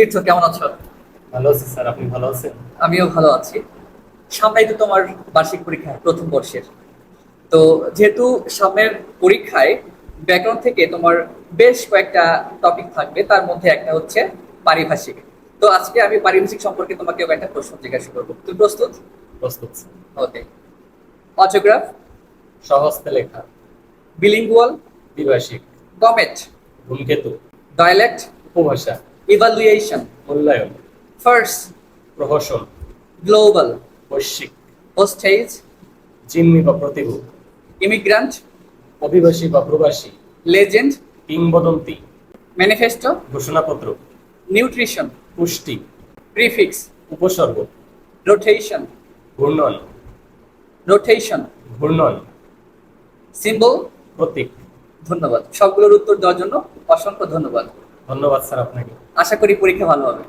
তীর্থ, কেমন আছো? ভালো আছি স্যার, আপনি ভালো আছেন? আমিও ভালো আছি। সামনেই তো তোমার বার্ষিক পরীক্ষা, প্রথম বর্ষের। তো যেহেতু সামনের পরীক্ষায় ব্যাকরণ থেকে তোমার বেশ কয়েকটা টপিক থাকবে, তার মধ্যে একটা হচ্ছে পারিভাষিক। তো আজকে আমি পারিভাষিক সম্পর্কে তোমাকে একটা প্রশ্ন জিজ্ঞাসা করবো, তুমি প্রস্তুত? প্রস্তুত স্যার। ওকে। অটোগ্রাফ, স্বহস্তে লেখা। বিলিঙ্গুয়াল, দ্বিভাষিক। কমেট, ধূমকেতু। ডায়ালেক্ট, উপভাষা। ইভালুয়েশন, মূল্যায়ন। ফার্স্ট, প্রহসন। গ্লোবাল, বৈশ্বিক। হোস্টেজ, জিম্মি বা প্রতিভূ। ইমিগ্রান্ট, অভিবাসী বা প্রবাসী। লেজেন্ড, কিংবদন্তি। ম্যানিফেস্টো, ঘোষণাপত্র। নিউট্রিশন, পুষ্টি। প্রিফিক্স, উপসর্গ। রোটেশন, ঘূর্ণন। রোটেশন, ঘূর্ণন। সিম্বল। প্রতীক। ধন্যবাদ, সবগুলোর উত্তর দেওয়ার জন্য অসংখ্য ধন্যবাদ। ধন্যবাদ স্যার আপনাকে। আশা করি পরীক্ষা ভালো হবে।